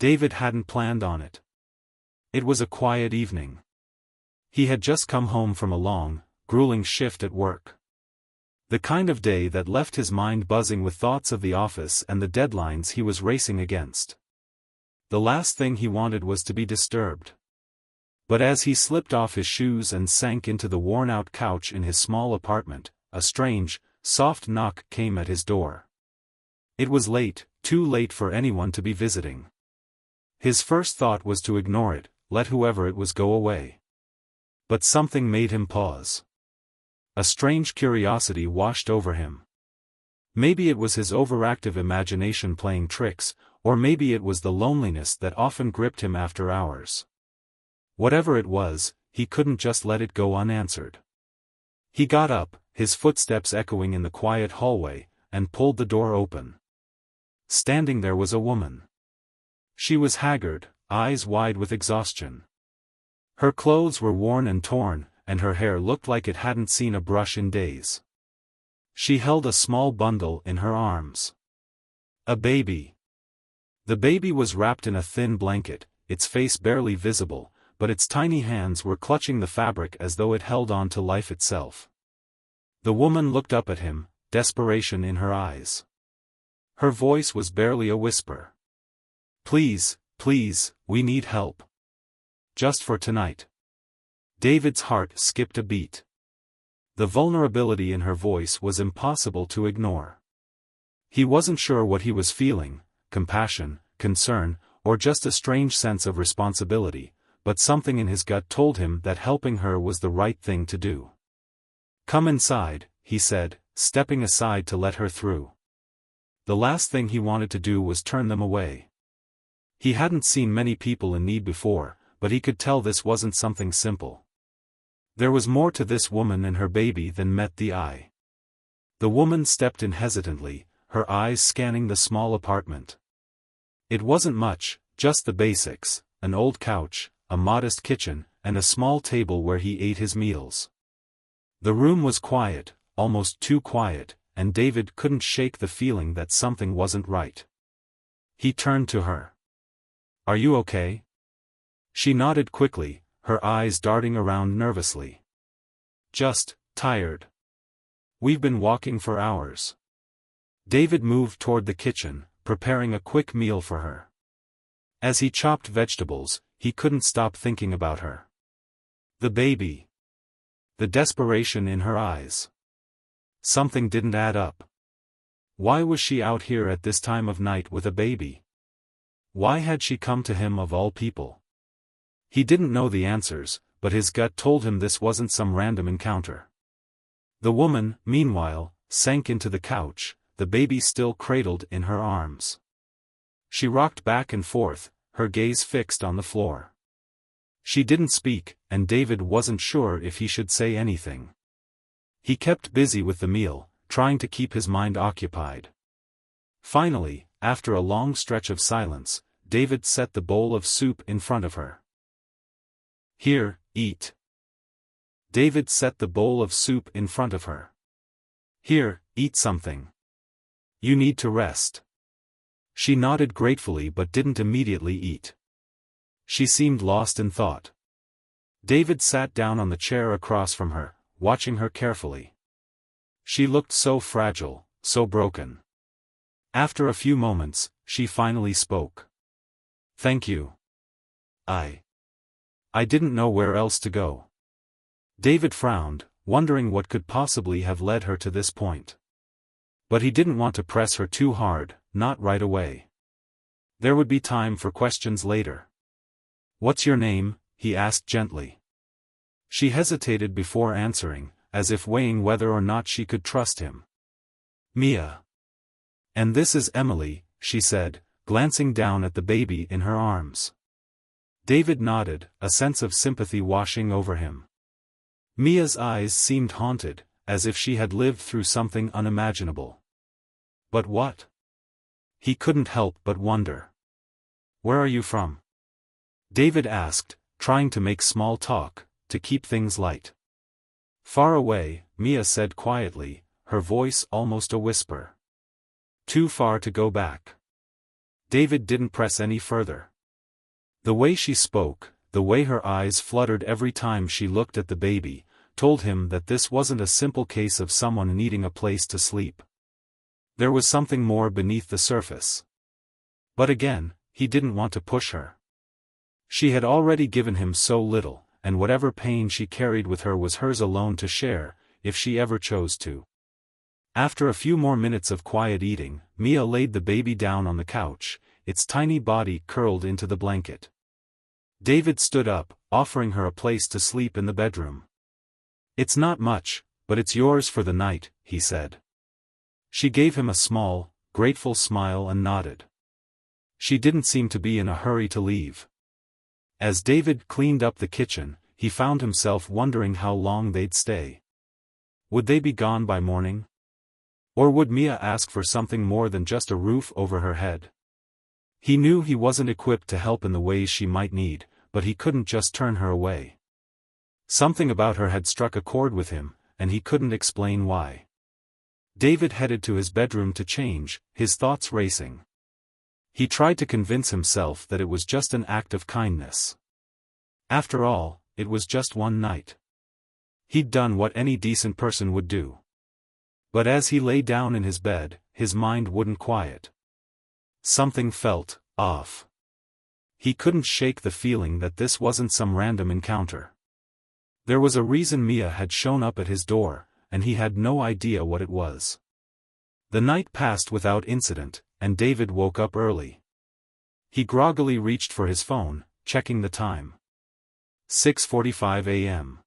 David hadn't planned on it. It was a quiet evening. He had just come home from a long, grueling shift at work. The kind of day that left his mind buzzing with thoughts of the office and the deadlines he was racing against. The last thing he wanted was to be disturbed. But as he slipped off his shoes and sank into the worn-out couch in his small apartment, a strange, soft knock came at his door. It was late, too late for anyone to be visiting. His first thought was to ignore it, let whoever it was go away. But something made him pause. A strange curiosity washed over him. Maybe it was his overactive imagination playing tricks, or maybe it was the loneliness that often gripped him after hours. Whatever it was, he couldn't just let it go unanswered. He got up, his footsteps echoing in the quiet hallway, and pulled the door open. Standing there was a woman. She was haggard, eyes wide with exhaustion. Her clothes were worn and torn, and her hair looked like it hadn't seen a brush in days. She held a small bundle in her arms. A baby. The baby was wrapped in a thin blanket, its face barely visible, but its tiny hands were clutching the fabric as though it held on to life itself. The woman looked up at him, desperation in her eyes. Her voice was barely a whisper. "Please, please, we need help. Just for tonight." David's heart skipped a beat. The vulnerability in her voice was impossible to ignore. He wasn't sure what he was feeling, compassion, concern, or just a strange sense of responsibility, but something in his gut told him that helping her was the right thing to do. "Come inside," he said, stepping aside to let her through. The last thing he wanted to do was turn them away. He hadn't seen many people in need before, but he could tell this wasn't something simple. There was more to this woman and her baby than met the eye. The woman stepped in hesitantly, her eyes scanning the small apartment. It wasn't much, just the basics, an old couch, a modest kitchen, and a small table where he ate his meals. The room was quiet, almost too quiet, and David couldn't shake the feeling that something wasn't right. He turned to her. "Are you okay?" She nodded quickly, her eyes darting around nervously. "Just tired. We've been walking for hours." David moved toward the kitchen, preparing a quick meal for her. As he chopped vegetables, he couldn't stop thinking about her. The baby. The desperation in her eyes. Something didn't add up. Why was she out here at this time of night with a baby? Why had she come to him of all people? He didn't know the answers, but his gut told him this wasn't some random encounter. The woman, meanwhile, sank into the couch, the baby still cradled in her arms. She rocked back and forth, her gaze fixed on the floor. She didn't speak, and David wasn't sure if he should say anything. He kept busy with the meal, trying to keep his mind occupied. Finally, after a long stretch of silence, David set the bowl of soup in front of her. "Here, eat." David set the bowl of soup in front of her. "Here, eat something. You need to rest." She nodded gratefully but didn't immediately eat. She seemed lost in thought. David sat down on the chair across from her, watching her carefully. She looked so fragile, so broken. After a few moments, she finally spoke. "Thank you. I didn't know where else to go." David frowned, wondering what could possibly have led her to this point. But he didn't want to press her too hard, not right away. There would be time for questions later. "What's your name?" he asked gently. She hesitated before answering, as if weighing whether or not she could trust him. "Mia. And this is Emily," she said, glancing down at the baby in her arms. David nodded, a sense of sympathy washing over him. Mia's eyes seemed haunted, as if she had lived through something unimaginable. But what? He couldn't help but wonder. "Where are you from?" David asked, trying to make small talk, to keep things light. "Far away," Mia said quietly, her voice almost a whisper. "Too far to go back." David didn't press any further. The way she spoke, the way her eyes fluttered every time she looked at the baby, told him that this wasn't a simple case of someone needing a place to sleep. There was something more beneath the surface. But again, he didn't want to push her. She had already given him so little, and whatever pain she carried with her was hers alone to share, if she ever chose to. After a few more minutes of quiet eating, Mia laid the baby down on the couch, its tiny body curled into the blanket. David stood up, offering her a place to sleep in the bedroom. "It's not much, but it's yours for the night," he said. She gave him a small, grateful smile and nodded. She didn't seem to be in a hurry to leave. As David cleaned up the kitchen, he found himself wondering how long they'd stay. Would they be gone by morning? Or would Mia ask for something more than just a roof over her head? He knew he wasn't equipped to help in the ways she might need, but he couldn't just turn her away. Something about her had struck a chord with him, and he couldn't explain why. David headed to his bedroom to change, his thoughts racing. He tried to convince himself that it was just an act of kindness. After all, it was just one night. He'd done what any decent person would do. But as he lay down in his bed, his mind wouldn't quiet. Something felt off. He couldn't shake the feeling that this wasn't some random encounter. There was a reason Mia had shown up at his door, and he had no idea what it was. The night passed without incident, and David woke up early. He groggily reached for his phone, checking the time. 6:45 a.m.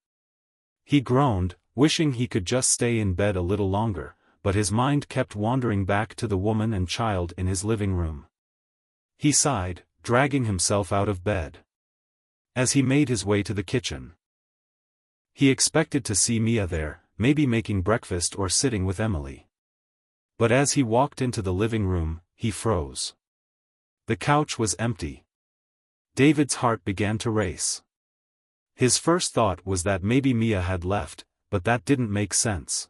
He groaned, wishing he could just stay in bed a little longer, but his mind kept wandering back to the woman and child in his living room. He sighed, dragging himself out of bed. As he made his way to the kitchen, he expected to see Mia there, maybe making breakfast or sitting with Emily. But as he walked into the living room, he froze. The couch was empty. David's heart began to race. His first thought was that maybe Mia had left, but that didn't make sense.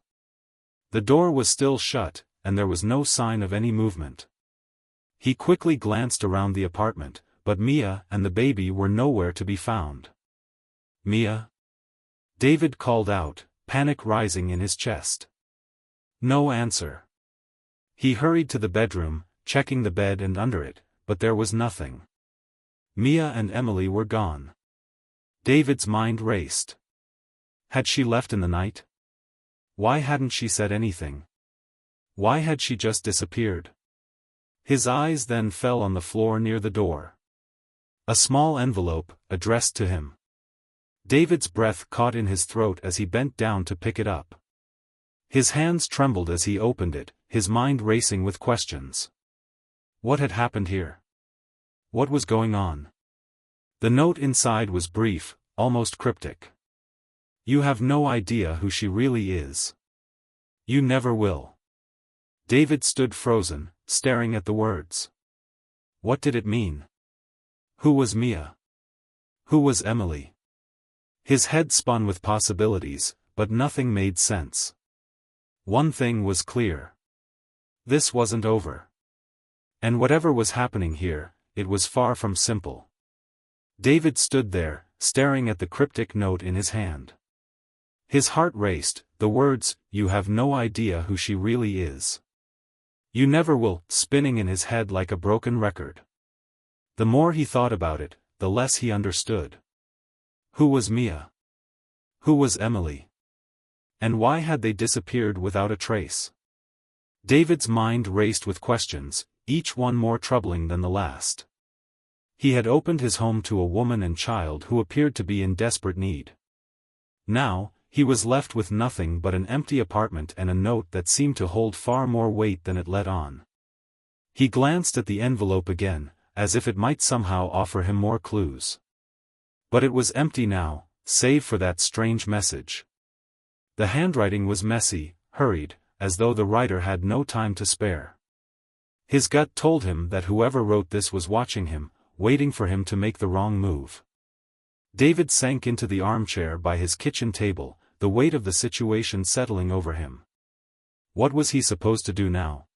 The door was still shut, and there was no sign of any movement. He quickly glanced around the apartment, but Mia and the baby were nowhere to be found. "Mia?" David called out, panic rising in his chest. No answer. He hurried to the bedroom, checking the bed and under it, but there was nothing. Mia and Emily were gone. David's mind raced. Had she left in the night? Why hadn't she said anything? Why had she just disappeared? His eyes then fell on the floor near the door. A small envelope, addressed to him. David's breath caught in his throat as he bent down to pick it up. His hands trembled as he opened it, his mind racing with questions. What had happened here? What was going on? The note inside was brief, almost cryptic. "You have no idea who she really is. You never will." David stood frozen, staring at the words. What did it mean? Who was Mia? Who was Emily? His head spun with possibilities, but nothing made sense. One thing was clear. This wasn't over. And whatever was happening here, it was far from simple. David stood there, staring at the cryptic note in his hand. His heart raced, the words, "You have no idea who she really is. You never will," spinning in his head like a broken record. The more he thought about it, the less he understood. Who was Mia? Who was Emily? And why had they disappeared without a trace? David's mind raced with questions, each one more troubling than the last. He had opened his home to a woman and child who appeared to be in desperate need. Now, he was left with nothing but an empty apartment and a note that seemed to hold far more weight than it let on. He glanced at the envelope again, as if it might somehow offer him more clues. But it was empty now, save for that strange message. The handwriting was messy, hurried, as though the writer had no time to spare. His gut told him that whoever wrote this was watching him, waiting for him to make the wrong move. David sank into the armchair by his kitchen table, the weight of the situation settling over him. What was he supposed to do now?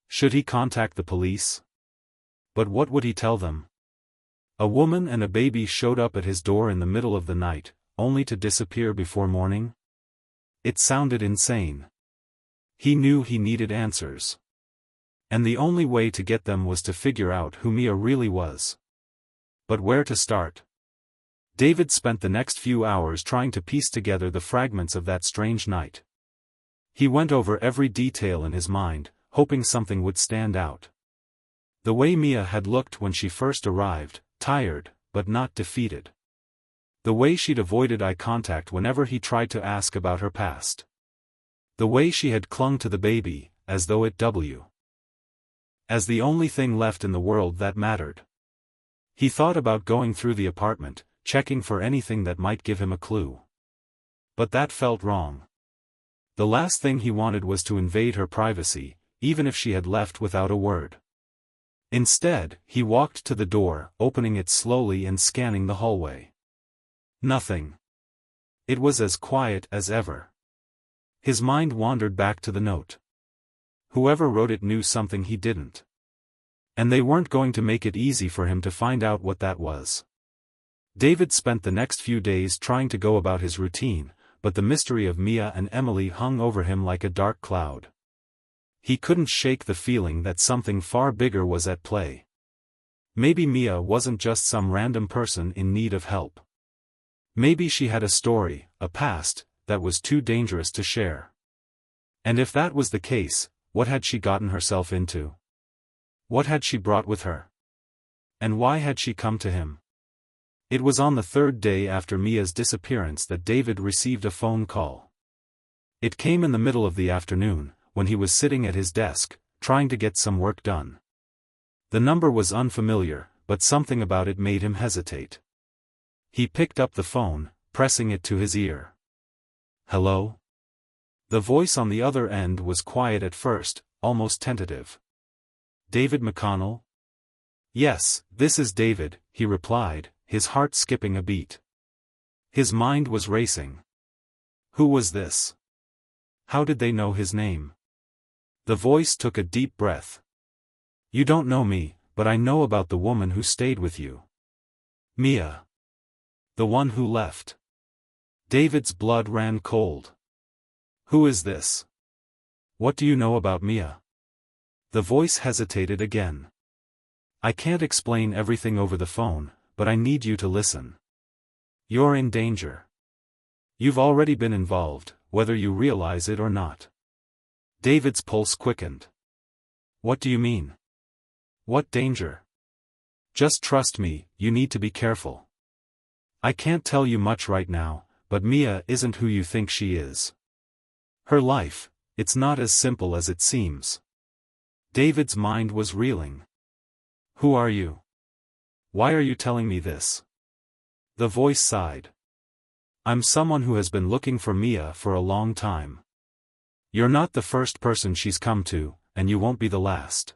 Should he contact the police? But what would he tell them? A woman and a baby showed up at his door in the middle of the night, only to disappear before morning? It sounded insane. He knew he needed answers. And the only way to get them was to figure out who Mia really was. But where to start? David spent the next few hours trying to piece together the fragments of that strange night. He went over every detail in his mind, hoping something would stand out. The way Mia had looked when she first arrived, tired, but not defeated. The way she'd avoided eye contact whenever he tried to ask about her past. The way she had clung to the baby, as though it as the only thing left in the world that mattered. He thought about going through the apartment, checking for anything that might give him a clue. But that felt wrong. The last thing he wanted was to invade her privacy, even if she had left without a word. Instead, he walked to the door, opening it slowly and scanning the hallway. Nothing. It was as quiet as ever. His mind wandered back to the note. Whoever wrote it knew something he didn't. And they weren't going to make it easy for him to find out what that was. David spent the next few days trying to go about his routine, but the mystery of Mia and Emily hung over him like a dark cloud. He couldn't shake the feeling that something far bigger was at play. Maybe Mia wasn't just some random person in need of help. Maybe she had a story, a past, that was too dangerous to share. And if that was the case, what had she gotten herself into? What had she brought with her? And why had she come to him? It was on the third day after Mia's disappearance that David received a phone call. It came in the middle of the afternoon, when he was sitting at his desk, trying to get some work done. The number was unfamiliar, but something about it made him hesitate. He picked up the phone, pressing it to his ear. "Hello?" The voice on the other end was quiet at first, almost tentative. "David McConnell?" "Yes, this is David," he replied, his heart skipping a beat. His mind was racing. Who was this? How did they know his name? The voice took a deep breath. "You don't know me, but I know about the woman who stayed with you. Mia. The one who left." David's blood ran cold. "Who is this? What do you know about Mia?" The voice hesitated again. "I can't explain everything over the phone, but I need you to listen. You're in danger. You've already been involved, whether you realize it or not." David's pulse quickened. "What do you mean? What danger?" "Just trust me, you need to be careful. I can't tell you much right now, but Mia isn't who you think she is. Her life, it's not as simple as it seems." David's mind was reeling. "Who are you? Why are you telling me this?" The voice sighed. "I'm someone who has been looking for Mia for a long time. You're not the first person she's come to, and you won't be the last.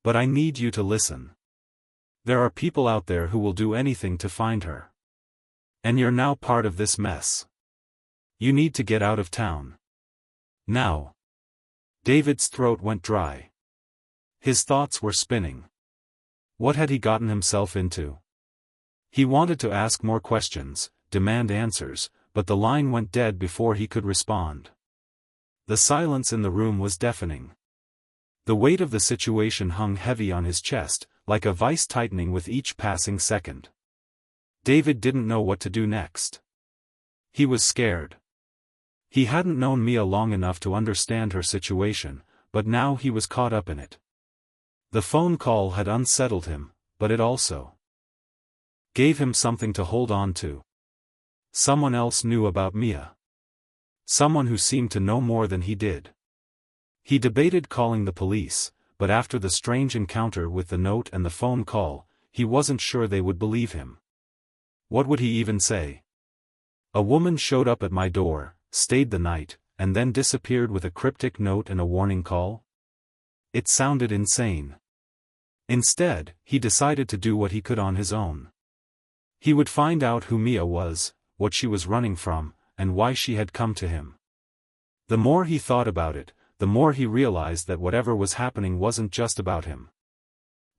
But I need you to listen. There are people out there who will do anything to find her. And you're now part of this mess. You need to get out of town. Now." David's throat went dry. His thoughts were spinning. What had he gotten himself into? He wanted to ask more questions, demand answers, but the line went dead before he could respond. The silence in the room was deafening. The weight of the situation hung heavy on his chest, like a vice tightening with each passing second. David didn't know what to do next. He was scared. He hadn't known Mia long enough to understand her situation, but now he was caught up in it. The phone call had unsettled him, but it also gave him something to hold on to. Someone else knew about Mia. Someone who seemed to know more than he did. He debated calling the police, but after the strange encounter with the note and the phone call, he wasn't sure they would believe him. What would he even say? "A woman showed up at my door, stayed the night, and then disappeared with a cryptic note and a warning call?" It sounded insane. Instead, he decided to do what he could on his own. He would find out who Mia was, what she was running from, and why she had come to him. The more he thought about it, the more he realized that whatever was happening wasn't just about him.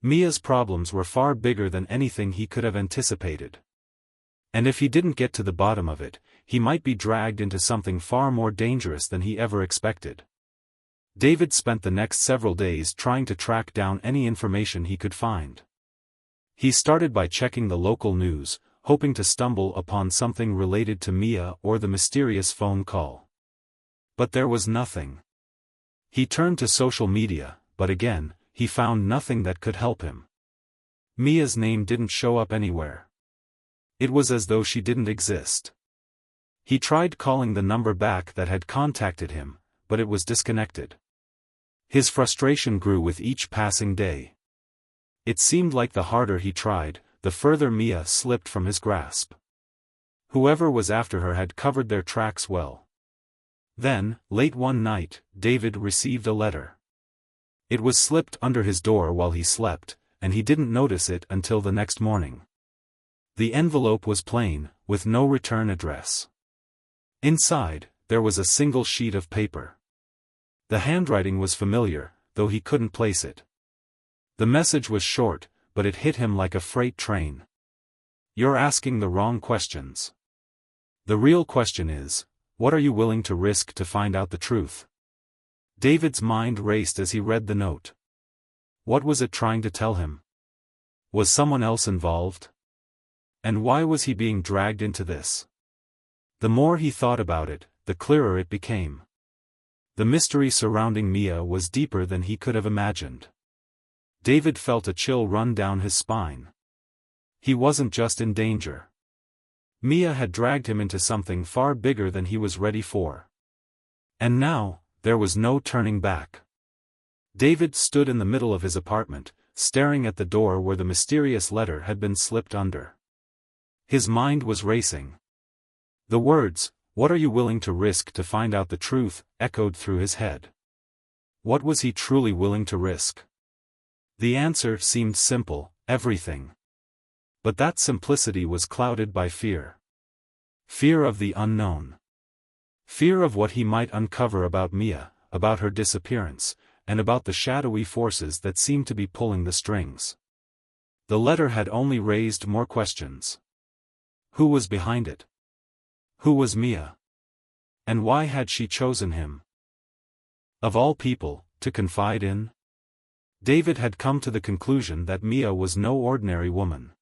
Mia's problems were far bigger than anything he could have anticipated. And if he didn't get to the bottom of it, he might be dragged into something far more dangerous than he ever expected. David spent the next several days trying to track down any information he could find. He started by checking the local news, hoping to stumble upon something related to Mia or the mysterious phone call. But there was nothing. He turned to social media, but again, he found nothing that could help him. Mia's name didn't show up anywhere. It was as though she didn't exist. He tried calling the number back that had contacted him, but it was disconnected. His frustration grew with each passing day. It seemed like the harder he tried, the further Mia slipped from his grasp. Whoever was after her had covered their tracks well. Then, late one night, David received a letter. It was slipped under his door while he slept, and he didn't notice it until the next morning. The envelope was plain, with no return address. Inside, there was a single sheet of paper. The handwriting was familiar, though he couldn't place it. The message was short, but it hit him like a freight train. You're asking the wrong questions. The real question is, what are you willing to risk to find out the truth? David's mind raced as he read the note. What was it trying to tell him? Was someone else involved? And why was he being dragged into this? The more he thought about it, the clearer it became. The mystery surrounding Mia was deeper than he could have imagined. David felt a chill run down his spine. He wasn't just in danger. Mia had dragged him into something far bigger than he was ready for. And now, there was no turning back. David stood in the middle of his apartment, staring at the door where the mysterious letter had been slipped under. His mind was racing. The words, "What are you willing to risk to find out the truth?" echoed through his head. What was he truly willing to risk? The answer seemed simple: everything. But that simplicity was clouded by fear. Fear of the unknown. Fear of what he might uncover about Mia, about her disappearance, and about the shadowy forces that seemed to be pulling the strings. The letter had only raised more questions. Who was behind it? Who was Mia? And why had she chosen him? Of all people, to confide in? David had come to the conclusion that Mia was no ordinary woman.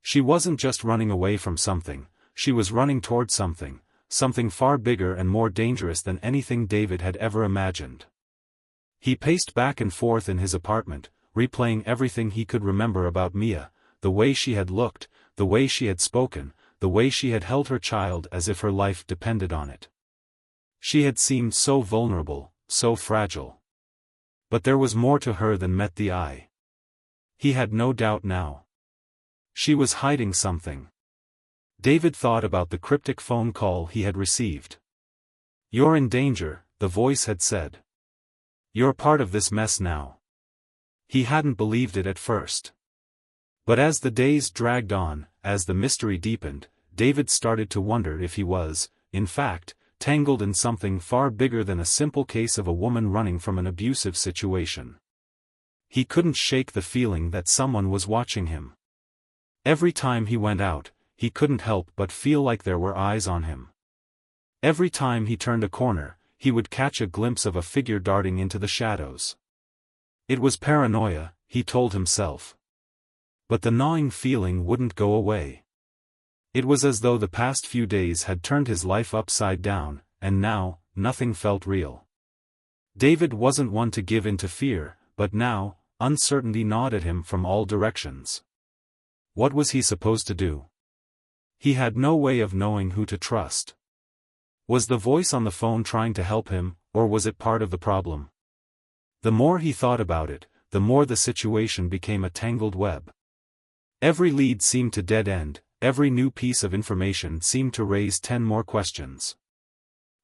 She wasn't just running away from something, she was running toward something, something far bigger and more dangerous than anything David had ever imagined. He paced back and forth in his apartment, replaying everything he could remember about Mia, the way she had looked, the way she had spoken, the way she had held her child as if her life depended on it. She had seemed so vulnerable, so fragile. But there was more to her than met the eye. He had no doubt now. She was hiding something. David thought about the cryptic phone call he had received. "You're in danger," the voice had said. "You're part of this mess now." He hadn't believed it at first. But as the days dragged on, as the mystery deepened, David started to wonder if he was, in fact, tangled in something far bigger than a simple case of a woman running from an abusive situation. He couldn't shake the feeling that someone was watching him. Every time he went out, he couldn't help but feel like there were eyes on him. Every time he turned a corner, he would catch a glimpse of a figure darting into the shadows. It was paranoia, he told himself. But the gnawing feeling wouldn't go away. It was as though the past few days had turned his life upside down, and now, nothing felt real. David wasn't one to give in to fear, but now, uncertainty gnawed at him from all directions. What was he supposed to do? He had no way of knowing who to trust. Was the voice on the phone trying to help him, or was it part of the problem? The more he thought about it, the more the situation became a tangled web. Every lead seemed to dead end, every new piece of information seemed to raise 10 more questions.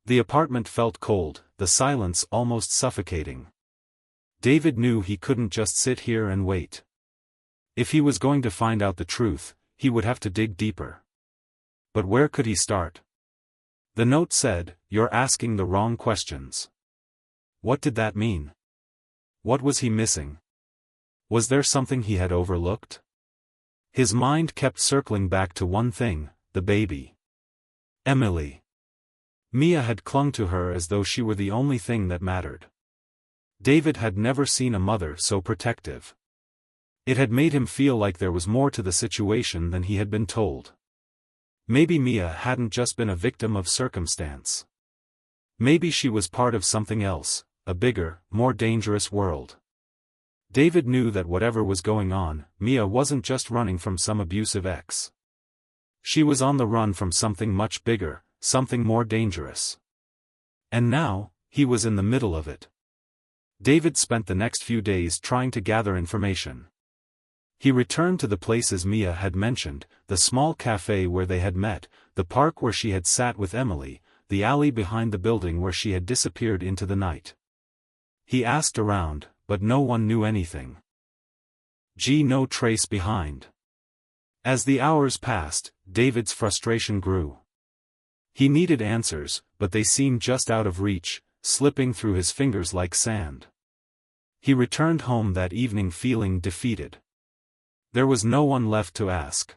The apartment felt cold, the silence almost suffocating. David knew he couldn't just sit here and wait. If he was going to find out the truth, he would have to dig deeper. But where could he start? The note said, "You're asking the wrong questions." What did that mean? What was he missing? Was there something he had overlooked? His mind kept circling back to one thing, the baby. Emily. Mia had clung to her as though she were the only thing that mattered. David had never seen a mother so protective. It had made him feel like there was more to the situation than he had been told. Maybe Mia hadn't just been a victim of circumstance. Maybe she was part of something else, a bigger, more dangerous world. David knew that whatever was going on, Mia wasn't just running from some abusive ex. She was on the run from something much bigger, something more dangerous. And now, he was in the middle of it. David spent the next few days trying to gather information. He returned to the places Mia had mentioned, the small cafe where they had met, the park where she had sat with Emily, the alley behind the building where she had disappeared into the night. He asked around, but no one knew anything. No trace behind. As the hours passed, David's frustration grew. He needed answers, but they seemed just out of reach, slipping through his fingers like sand. He returned home that evening feeling defeated. There was no one left to ask.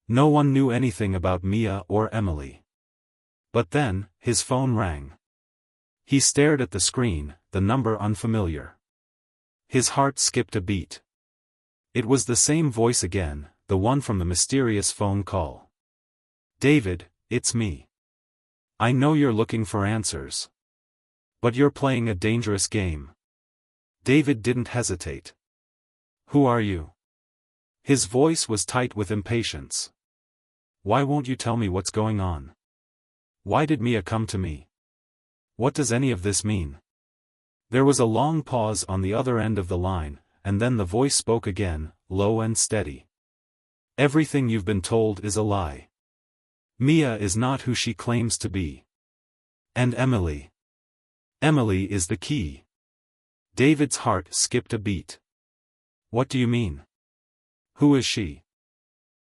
No one knew anything about Mia or Emily. But then, his phone rang. He stared at the screen, the number unfamiliar. His heart skipped a beat. It was the same voice again, the one from the mysterious phone call. David, it's me. I know you're looking for answers. But you're playing a dangerous game. David didn't hesitate. Who are you? His voice was tight with impatience. Why won't you tell me what's going on? Why did Mia come to me? What does any of this mean? There was a long pause on the other end of the line, and then the voice spoke again, low and steady. Everything you've been told is a lie. Mia is not who she claims to be. And Emily. Emily is the key. David's heart skipped a beat. What do you mean? Who is she?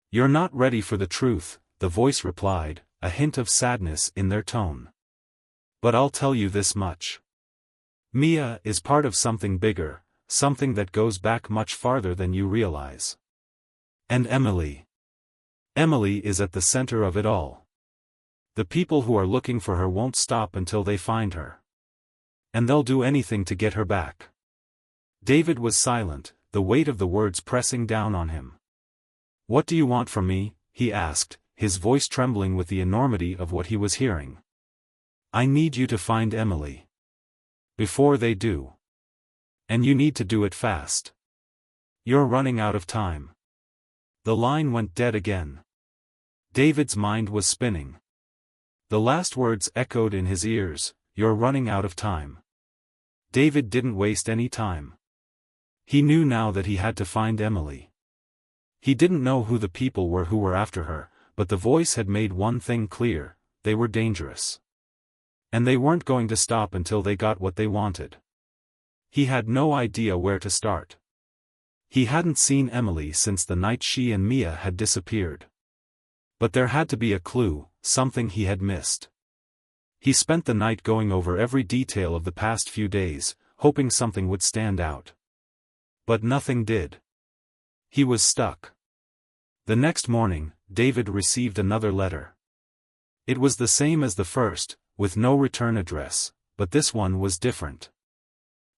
You're not ready for the truth, the voice replied, a hint of sadness in their tone. But I'll tell you this much. Mia is part of something bigger, something that goes back much farther than you realize. And Emily. Emily is at the center of it all. The people who are looking for her won't stop until they find her. And they'll do anything to get her back. David was silent, the weight of the words pressing down on him. What do you want from me? He asked, his voice trembling with the enormity of what he was hearing. I need you to find Emily. Before they do. And you need to do it fast. You're running out of time. The line went dead again. David's mind was spinning. The last words echoed in his ears, you're running out of time. David didn't waste any time. He knew now that he had to find Emily. He didn't know who the people were who were after her, but the voice had made one thing clear, they were dangerous. And they weren't going to stop until they got what they wanted. He had no idea where to start. He hadn't seen Emily since the night she and Mia had disappeared. But there had to be a clue, something he had missed. He spent the night going over every detail of the past few days, hoping something would stand out. But nothing did. He was stuck. The next morning, David received another letter. It was the same as the first, with no return address, but this one was different.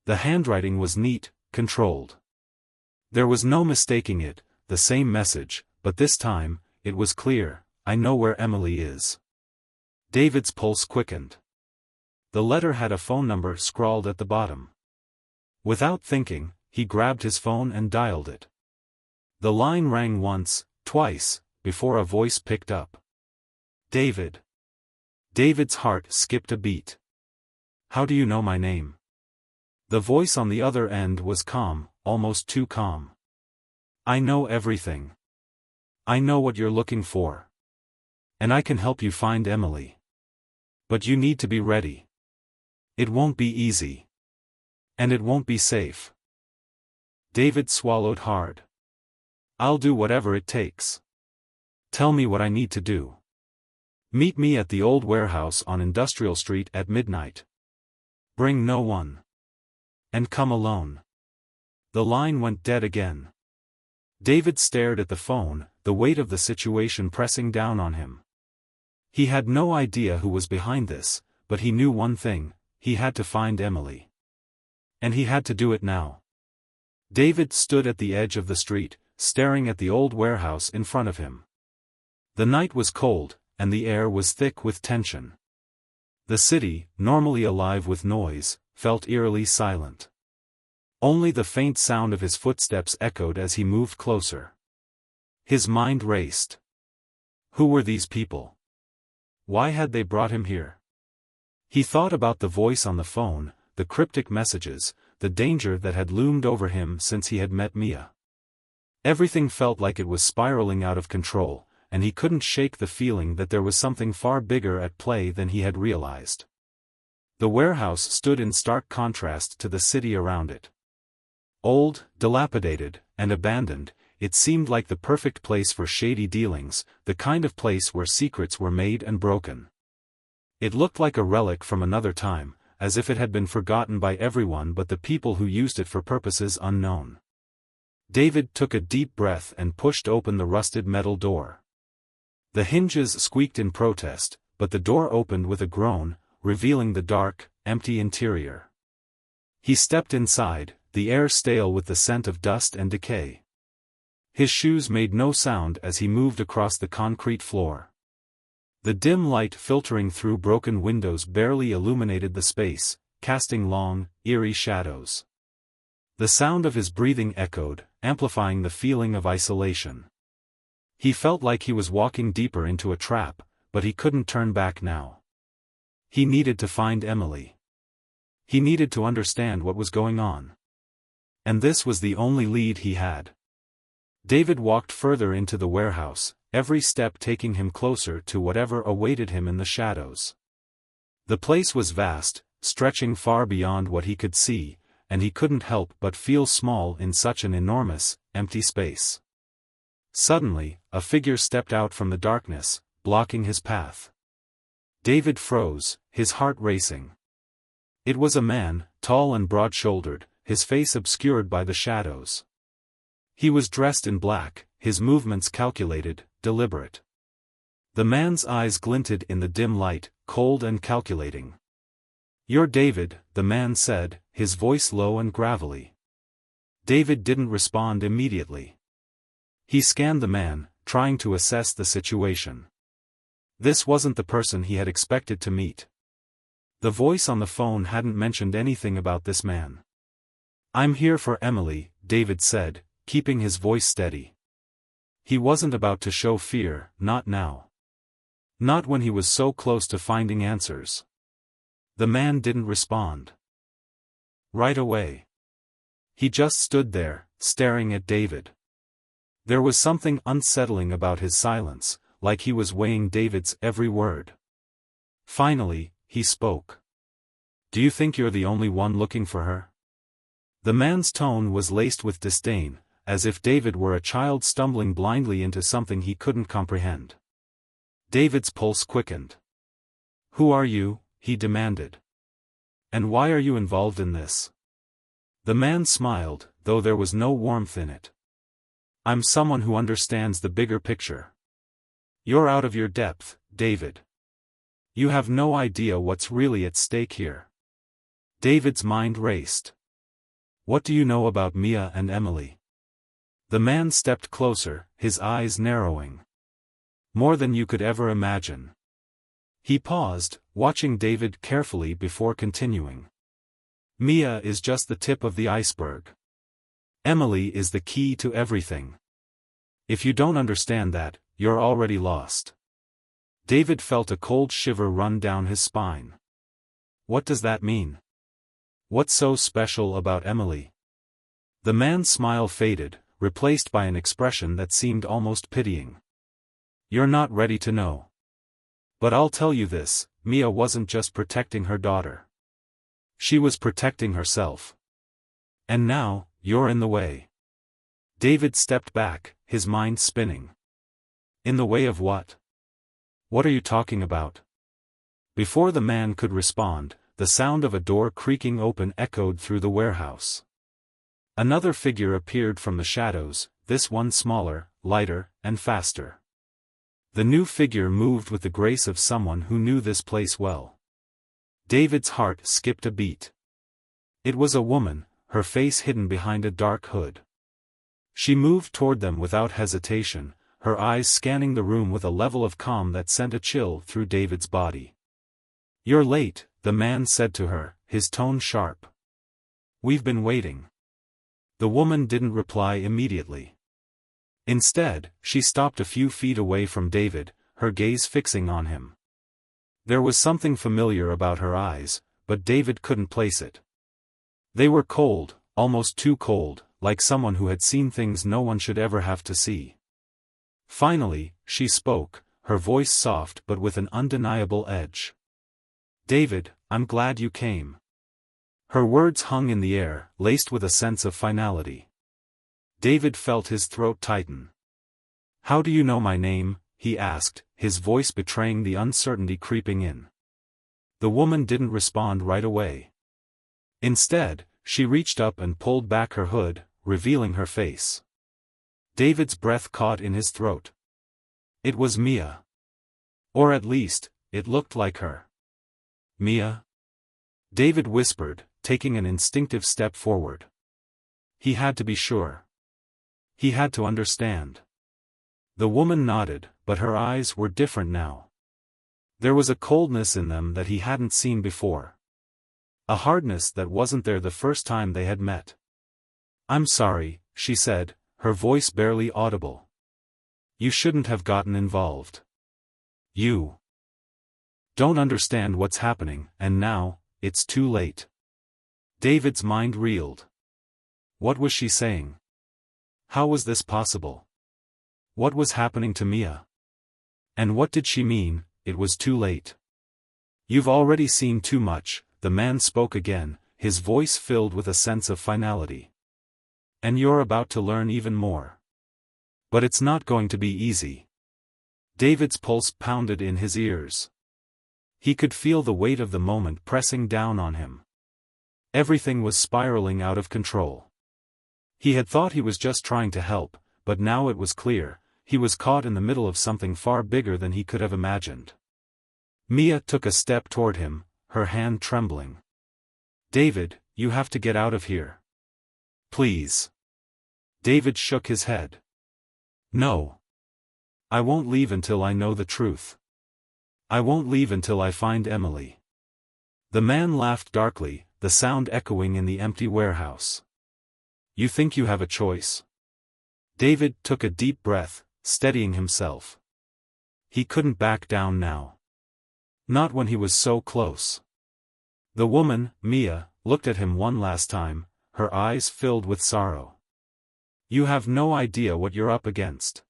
The handwriting was neat, controlled. There was no mistaking it, the same message, but this time, it was clear, I know where Emily is. David's pulse quickened. The letter had a phone number scrawled at the bottom. Without thinking, he grabbed his phone and dialed it. The line rang once, twice, before a voice picked up. David. David's heart skipped a beat. How do you know my name? The voice on the other end was calm, almost too calm. I know everything. I know what you're looking for. And I can help you find Emily. But you need to be ready. It won't be easy. And it won't be safe. David swallowed hard. I'll do whatever it takes. Tell me what I need to do. Meet me at the old warehouse on Industrial Street at midnight. Bring no one. And come alone. The line went dead again. David stared at the phone, the weight of the situation pressing down on him. He had no idea who was behind this, but he knew one thing: he had to find Emily. And he had to do it now. David stood at the edge of the street, staring at the old warehouse in front of him. The night was cold, and the air was thick with tension. The city, normally alive with noise, felt eerily silent. Only the faint sound of his footsteps echoed as he moved closer. His mind raced. Who were these people? Why had they brought him here? He thought about the voice on the phone, the cryptic messages, the danger that had loomed over him since he had met Mia. Everything felt like it was spiraling out of control, and he couldn't shake the feeling that there was something far bigger at play than he had realized. The warehouse stood in stark contrast to the city around it. Old, dilapidated, and abandoned, it seemed like the perfect place for shady dealings, the kind of place where secrets were made and broken. It looked like a relic from another time, as if it had been forgotten by everyone but the people who used it for purposes unknown. David took a deep breath and pushed open the rusted metal door. The hinges squeaked in protest, but the door opened with a groan, revealing the dark, empty interior. He stepped inside, the air stale with the scent of dust and decay. His shoes made no sound as he moved across the concrete floor. The dim light filtering through broken windows barely illuminated the space, casting long, eerie shadows. The sound of his breathing echoed, amplifying the feeling of isolation. He felt like he was walking deeper into a trap, but he couldn't turn back now. He needed to find Emily. He needed to understand what was going on. And this was the only lead he had. David walked further into the warehouse, every step taking him closer to whatever awaited him in the shadows. The place was vast, stretching far beyond what he could see, and he couldn't help but feel small in such an enormous, empty space. Suddenly, a figure stepped out from the darkness, blocking his path. David froze, his heart racing. It was a man, tall and broad-shouldered, his face obscured by the shadows. He was dressed in black, his movements calculated, deliberate. The man's eyes glinted in the dim light, cold and calculating. "You're David," the man said, his voice low and gravelly. David didn't respond immediately. He scanned the man, trying to assess the situation. This wasn't the person he had expected to meet. The voice on the phone hadn't mentioned anything about this man. "I'm here for Emily," David said, keeping his voice steady. He wasn't about to show fear, not now. Not when he was so close to finding answers. The man didn't respond. Right away. He just stood there, staring at David. There was something unsettling about his silence, like he was weighing David's every word. Finally, he spoke. "Do you think you're the only one looking for her?" The man's tone was laced with disdain, as if David were a child stumbling blindly into something he couldn't comprehend. David's pulse quickened. "Who are you?" he demanded. "And why are you involved in this?" The man smiled, though there was no warmth in it. "I'm someone who understands the bigger picture. You're out of your depth, David. You have no idea what's really at stake here." David's mind raced. "What do you know about Mia and Emily?" The man stepped closer, his eyes narrowing. "More than you could ever imagine." He paused, watching David carefully before continuing. "Mia is just the tip of the iceberg. Emily is the key to everything. If you don't understand that, you're already lost." David felt a cold shiver run down his spine. "What does that mean? What's so special about Emily?" The man's smile faded, replaced by an expression that seemed almost pitying. "You're not ready to know. But I'll tell you this, Mia wasn't just protecting her daughter. She was protecting herself. And now, you're in the way." David stepped back, his mind spinning. "In the way of what? What are you talking about?" Before the man could respond, the sound of a door creaking open echoed through the warehouse. Another figure appeared from the shadows, this one smaller, lighter, and faster. The new figure moved with the grace of someone who knew this place well. David's heart skipped a beat. It was a woman, her face hidden behind a dark hood. She moved toward them without hesitation, her eyes scanning the room with a level of calm that sent a chill through David's body. "You're late," the man said to her, his tone sharp. "We've been waiting." The woman didn't reply immediately. Instead, she stopped a few feet away from David, her gaze fixing on him. There was something familiar about her eyes, but David couldn't place it. They were cold, almost too cold, like someone who had seen things no one should ever have to see. Finally, she spoke, her voice soft but with an undeniable edge. "David, I'm glad you came." Her words hung in the air, laced with a sense of finality. David felt his throat tighten. "How do you know my name?" he asked, his voice betraying the uncertainty creeping in. The woman didn't respond right away. Instead, she reached up and pulled back her hood, revealing her face. David's breath caught in his throat. It was Mia. Or at least, it looked like her. "Mia?" David whispered, taking an instinctive step forward. He had to be sure. He had to understand. The woman nodded, but her eyes were different now. There was a coldness in them that he hadn't seen before. A hardness that wasn't there the first time they had met. "I'm sorry," she said, her voice barely audible. "You shouldn't have gotten involved. You don't understand what's happening, and now, it's too late." David's mind reeled. What was she saying? How was this possible? What was happening to Mia? And what did she mean, it was too late? "You've already seen too much," the man spoke again, his voice filled with a sense of finality. "And you're about to learn even more. But it's not going to be easy." David's pulse pounded in his ears. He could feel the weight of the moment pressing down on him. Everything was spiraling out of control. He had thought he was just trying to help, but now it was clear, he was caught in the middle of something far bigger than he could have imagined. Mia took a step toward him, her hand trembling. "David, you have to get out of here. Please." David shook his head. "No. I won't leave until I know the truth. I won't leave until I find Emily." The man laughed darkly, the sound echoing in the empty warehouse. "You think you have a choice?" David took a deep breath, steadying himself. He couldn't back down now. Not when he was so close. The woman, Mia, looked at him one last time, her eyes filled with sorrow. "You have no idea what you're up against.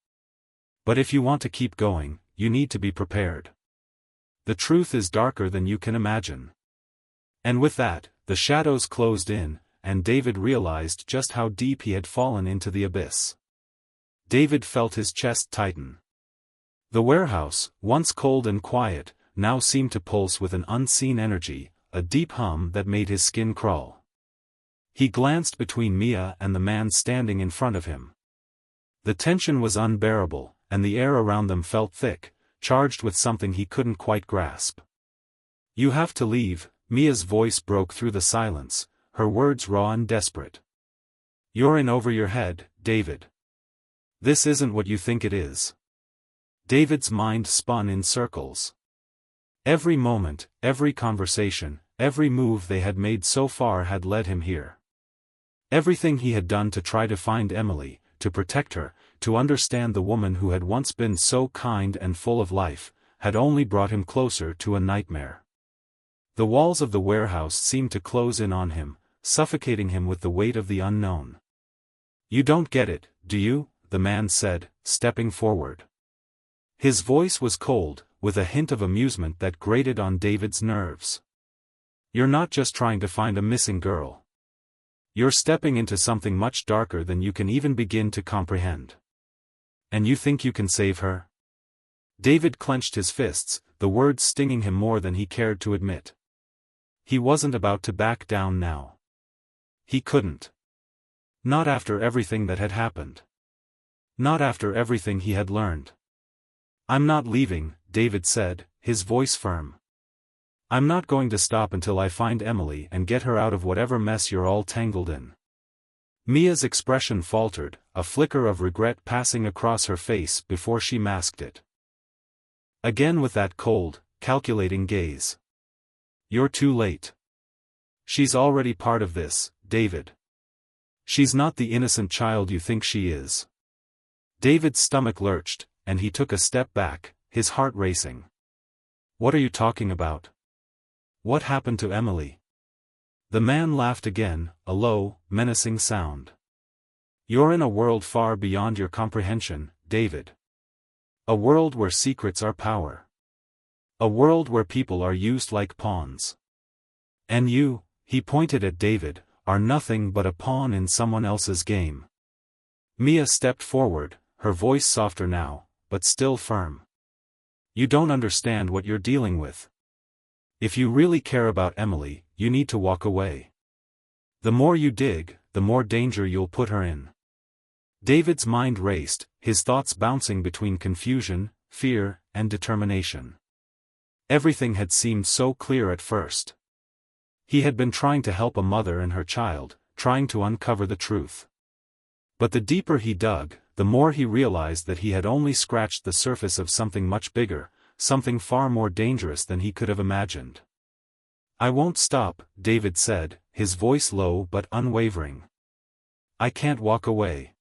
But if you want to keep going, you need to be prepared. The truth is darker than you can imagine." And with that, the shadows closed in, and David realized just how deep he had fallen into the abyss. David felt his chest tighten. The warehouse, once cold and quiet, now seemed to pulse with an unseen energy, a deep hum that made his skin crawl. He glanced between Mia and the man standing in front of him. The tension was unbearable, and the air around them felt thick, charged with something he couldn't quite grasp. "You have to leave," Mia's voice broke through the silence, her words raw and desperate. "You're in over your head, David. This isn't what you think it is." David's mind spun in circles. Every moment, every conversation, every move they had made so far had led him here. Everything he had done to try to find Emily, to protect her, to understand the woman who had once been so kind and full of life, had only brought him closer to a nightmare. The walls of the warehouse seemed to close in on him, suffocating him with the weight of the unknown. "You don't get it, do you?" the man said, stepping forward. His voice was cold, with a hint of amusement that grated on David's nerves. "You're not just trying to find a missing girl. You're stepping into something much darker than you can even begin to comprehend. And you think you can save her?" David clenched his fists, the words stinging him more than he cared to admit. He wasn't about to back down now. He couldn't. Not after everything that had happened. Not after everything he had learned. "I'm not leaving," David said, his voice firm. "I'm not going to stop until I find Emily and get her out of whatever mess you're all tangled in." Mia's expression faltered, a flicker of regret passing across her face before she masked it. Again with that cold, calculating gaze. "You're too late. She's already part of this, David. She's not the innocent child you think she is." David's stomach lurched, and he took a step back, his heart racing. "What are you talking about? What happened to Emily?" The man laughed again, a low, menacing sound. "You're in a world far beyond your comprehension, David. A world where secrets are power. A world where people are used like pawns. And you," he pointed at David, "are nothing but a pawn in someone else's game." Mia stepped forward, her voice softer now, but still firm. "You don't understand what you're dealing with. If you really care about Emily, you need to walk away. The more you dig, the more danger you'll put her in." David's mind raced, his thoughts bouncing between confusion, fear, and determination. Everything had seemed so clear at first. He had been trying to help a mother and her child, trying to uncover the truth. But the deeper he dug, the more he realized that he had only scratched the surface of something much bigger, something far more dangerous than he could have imagined. "I won't stop," David said, his voice low but unwavering. "I can't walk away.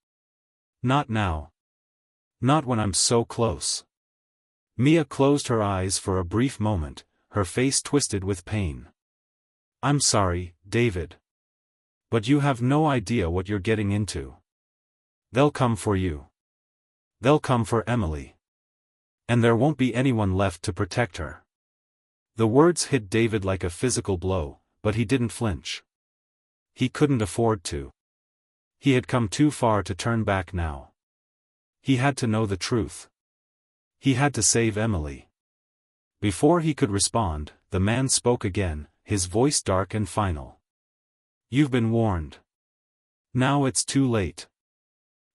Not now. Not when I'm so close." Mia closed her eyes for a brief moment, her face twisted with pain. "I'm sorry, David. But you have no idea what you're getting into. They'll come for you. They'll come for Emily. And there won't be anyone left to protect her." The words hit David like a physical blow, but he didn't flinch. He couldn't afford to. He had come too far to turn back now. He had to know the truth. He had to save Emily. Before he could respond, the man spoke again, his voice dark and final. "You've been warned. Now it's too late."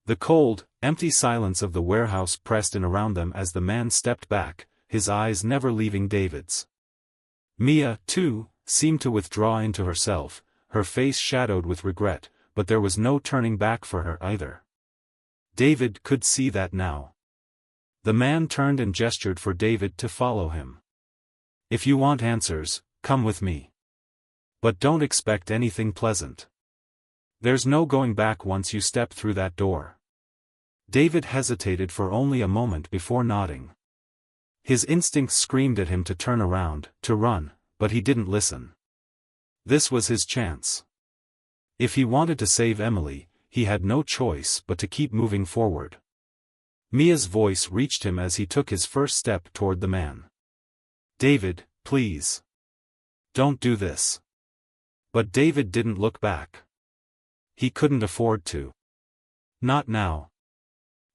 The cold, empty silence of the warehouse pressed in around them as the man stepped back, his eyes never leaving David's. Mia, too, seemed to withdraw into herself, her face shadowed with regret, but there was no turning back for her either. David could see that now. The man turned and gestured for David to follow him. "If you want answers, come with me. But don't expect anything pleasant. There's no going back once you step through that door." David hesitated for only a moment before nodding. His instincts screamed at him to turn around, to run, but he didn't listen. This was his chance. If he wanted to save Emily, he had no choice but to keep moving forward. Mia's voice reached him as he took his first step toward the man. "David, please. Don't do this." But David didn't look back. He couldn't afford to. Not now.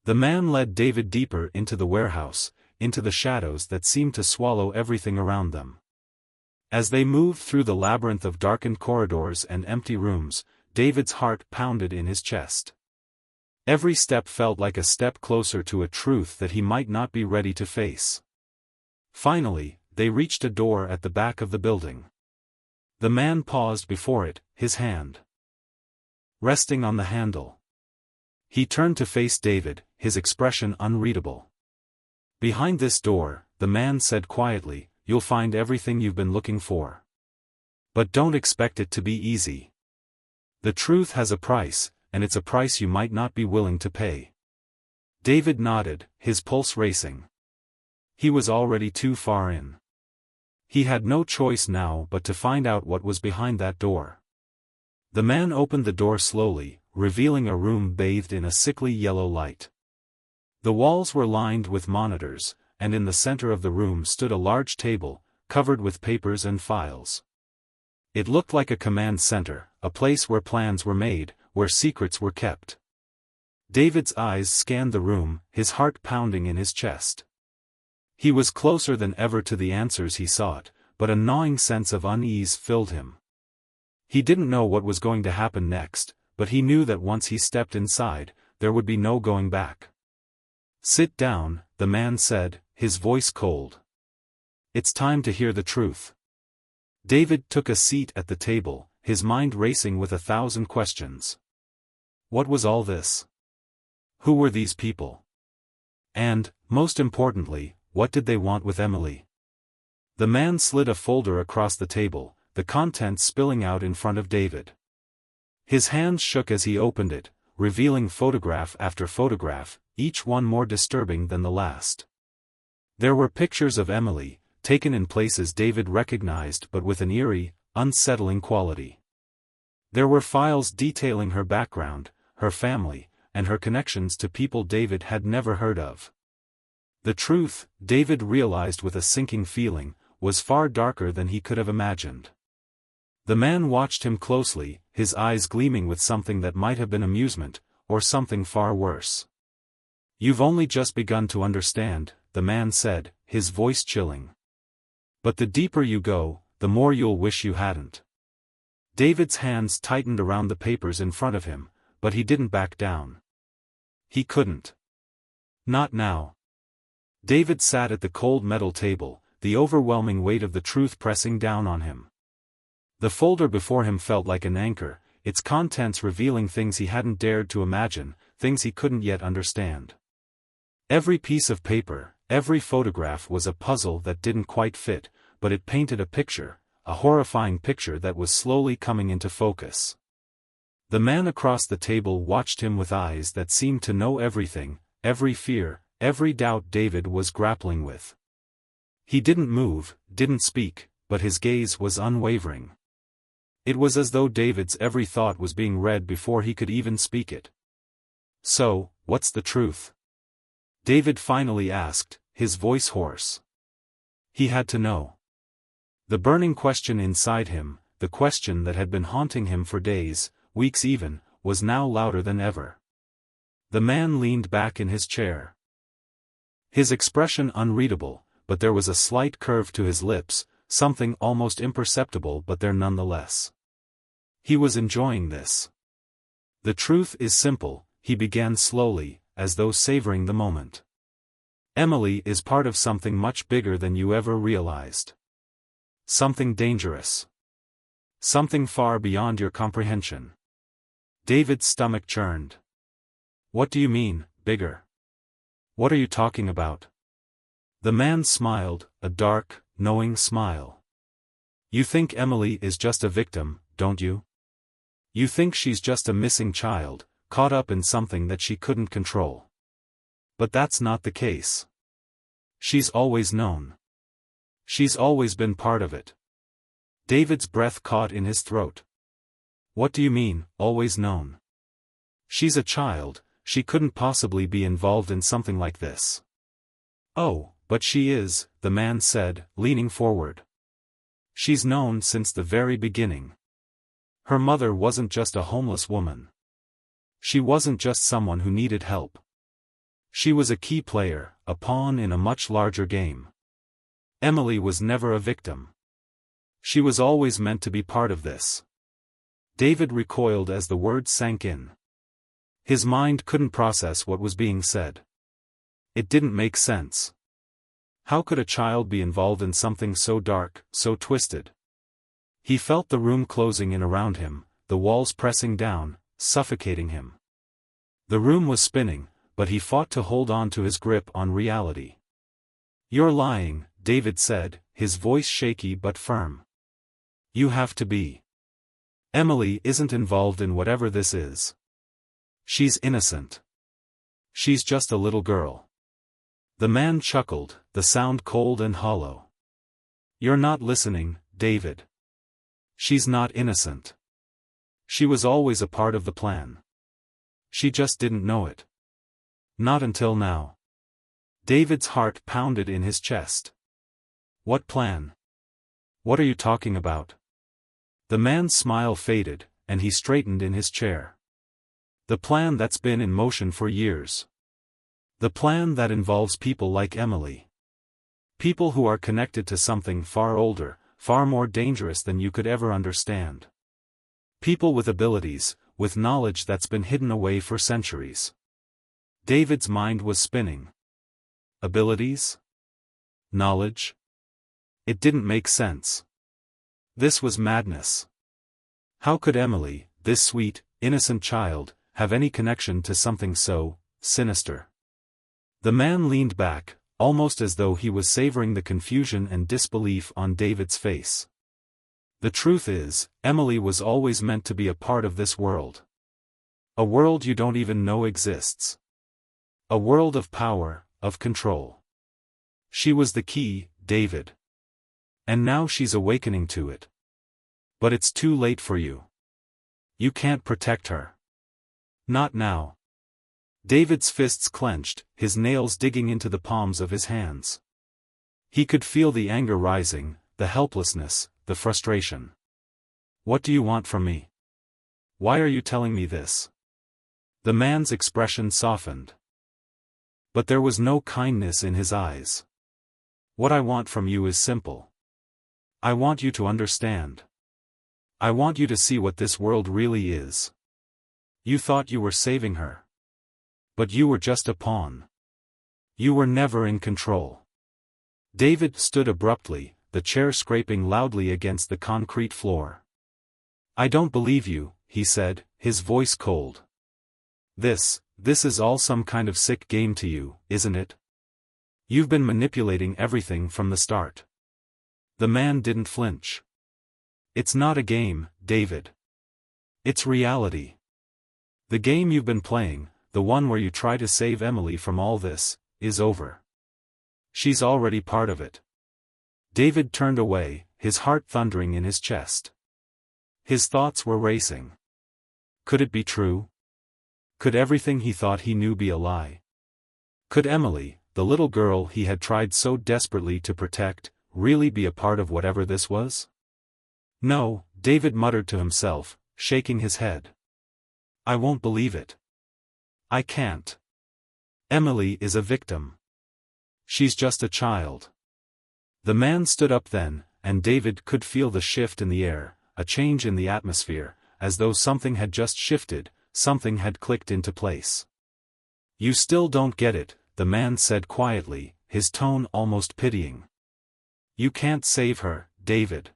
The man led David deeper into the warehouse, into the shadows that seemed to swallow everything around them. As they moved through the labyrinth of darkened corridors and empty rooms, David's heart pounded in his chest. Every step felt like a step closer to a truth that he might not be ready to face. Finally, they reached a door at the back of the building. The man paused before it, his hand resting on the handle. He turned to face David, his expression unreadable. "Behind this door," the man said quietly, "you'll find everything you've been looking for. But don't expect it to be easy. The truth has a price, and it's a price you might not be willing to pay." David nodded, his pulse racing. He was already too far in. He had no choice now but to find out what was behind that door. The man opened the door slowly, revealing a room bathed in a sickly yellow light. The walls were lined with monitors, and in the center of the room stood a large table, covered with papers and files. It looked like a command center, a place where plans were made, where secrets were kept. David's eyes scanned the room, his heart pounding in his chest. He was closer than ever to the answers he sought, but a gnawing sense of unease filled him. He didn't know what was going to happen next, but he knew that once he stepped inside, there would be no going back. "Sit down," the man said, his voice cold. "It's time to hear the truth." David took a seat at the table, his mind racing with 1,000 questions. What was all this? Who were these people? And, most importantly, what did they want with Emily? The man slid a folder across the table, the contents spilling out in front of David. His hands shook as he opened it, revealing photograph after photograph, each one more disturbing than the last. There were pictures of Emily, taken in places David recognized but with an eerie, unsettling quality. There were files detailing her background, her family, and her connections to people David had never heard of. The truth, David realized with a sinking feeling, was far darker than he could have imagined. The man watched him closely, his eyes gleaming with something that might have been amusement, or something far worse. "You've only just begun to understand," the man said, his voice chilling. "But the deeper you go, the more you'll wish you hadn't." David's hands tightened around the papers in front of him, but he didn't back down. He couldn't. Not now. David sat at the cold metal table, the overwhelming weight of the truth pressing down on him. The folder before him felt like an anchor, its contents revealing things he hadn't dared to imagine, things he couldn't yet understand. Every piece of paper, every photograph was a puzzle that didn't quite fit, but it painted a picture, a horrifying picture that was slowly coming into focus. The man across the table watched him with eyes that seemed to know everything, every fear, every doubt David was grappling with. He didn't move, didn't speak, but his gaze was unwavering. It was as though David's every thought was being read before he could even speak it. "So, what's the truth?" David finally asked, his voice hoarse. He had to know. The burning question inside him, the question that had been haunting him for days, weeks even, was now louder than ever. The man leaned back in his chair. His expression unreadable, but there was a slight curve to his lips, something almost imperceptible but there nonetheless. He was enjoying this. "The truth is simple," he began slowly, as though savoring the moment. "Emily is part of something much bigger than you ever realized. Something dangerous. Something far beyond your comprehension." David's stomach churned. "What do you mean, bigger? What are you talking about?" The man smiled, a dark, knowing smile. "You think Emily is just a victim, don't you? You think she's just a missing child, caught up in something that she couldn't control. But that's not the case. She's always known. She's always been part of it." David's breath caught in his throat. "What do you mean, always known? She's a child, she couldn't possibly be involved in something like this." "Oh, but she is," the man said, leaning forward. "She's known since the very beginning. Her mother wasn't just a homeless woman. She wasn't just someone who needed help. She was a key player, a pawn in a much larger game. Emily was never a victim. She was always meant to be part of this." David recoiled as the words sank in. His mind couldn't process what was being said. It didn't make sense. How could a child be involved in something so dark, so twisted? He felt the room closing in around him, the walls pressing down, suffocating him. The room was spinning, but he fought to hold on to his grip on reality. "You're lying," David said, his voice shaky but firm. "You have to be. Emily isn't involved in whatever this is. She's innocent. She's just a little girl." The man chuckled, the sound cold and hollow. "You're not listening, David. She's not innocent. She was always a part of the plan. She just didn't know it. Not until now." David's heart pounded in his chest. "What plan? What are you talking about?" The man's smile faded, and he straightened in his chair. "The plan that's been in motion for years. The plan that involves people like Emily. People who are connected to something far older, far more dangerous than you could ever understand. People with abilities, with knowledge that's been hidden away for centuries. David's mind was spinning. Abilities? Knowledge? It didn't make sense. This was madness. How could Emily, this sweet, innocent child, have any connection to something so sinister? The man leaned back, almost as though he was savoring the confusion and disbelief on David's face. The truth is, Emily was always meant to be a part of this world. A world you don't even know exists. A world of power, of control. She was the key, David. And now she's awakening to it. But it's too late for you. You can't protect her. Not now. David's fists clenched, his nails digging into the palms of his hands. He could feel the anger rising, the helplessness, the frustration. What do you want from me? Why are you telling me this? The man's expression softened. But there was no kindness in his eyes. What I want from you is simple. I want you to understand. I want you to see what this world really is. You thought you were saving her. But you were just a pawn. You were never in control. David stood abruptly, the chair scraping loudly against the concrete floor. I don't believe you, he said, his voice cold. This is all some kind of sick game to you, isn't it? You've been manipulating everything from the start. The man didn't flinch. It's not a game, David. It's reality. The game you've been playing, the one where you try to save Emily from all this, is over. She's already part of it. David turned away, his heart thundering in his chest. His thoughts were racing. Could it be true? Could everything he thought he knew be a lie? Could Emily, the little girl he had tried so desperately to protect, really be a part of whatever this was? No, David muttered to himself, shaking his head. I won't believe it. I can't. Emily is a victim. She's just a child. The man stood up then, and David could feel the shift in the air, a change in the atmosphere, as though something had just shifted, something had clicked into place. You still don't get it, the man said quietly, his tone almost pitying. You can't save her, David.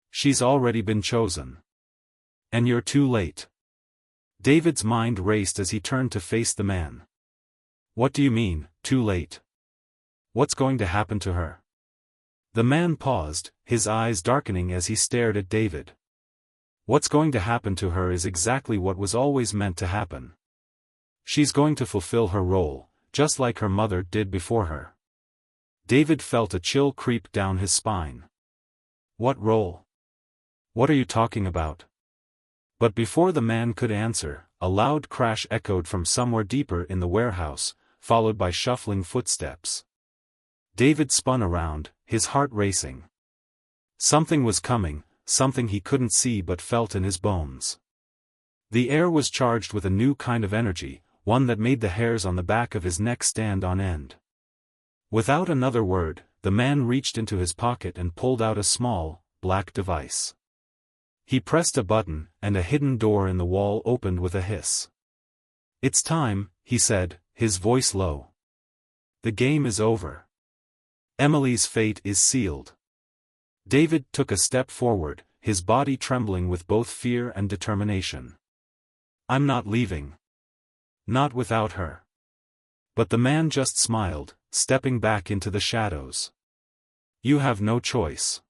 She's already been chosen. And you're too late. David's mind raced as he turned to face the man. What do you mean, too late? What's going to happen to her? The man paused, his eyes darkening as he stared at David. What's going to happen to her is exactly what was always meant to happen. She's going to fulfill her role, just like her mother did before her. David felt a chill creep down his spine. What role? What are you talking about? But before the man could answer, a loud crash echoed from somewhere deeper in the warehouse, followed by shuffling footsteps. David spun around, his heart racing. Something was coming, something he couldn't see but felt in his bones. The air was charged with a new kind of energy, one that made the hairs on the back of his neck stand on end. Without another word, the man reached into his pocket and pulled out a small, black device. He pressed a button, and a hidden door in the wall opened with a hiss. It's time, he said, his voice low. The game is over. Emily's fate is sealed. David took a step forward, his body trembling with both fear and determination. I'm not leaving. Not without her. But the man just smiled, stepping back into the shadows. You have no choice.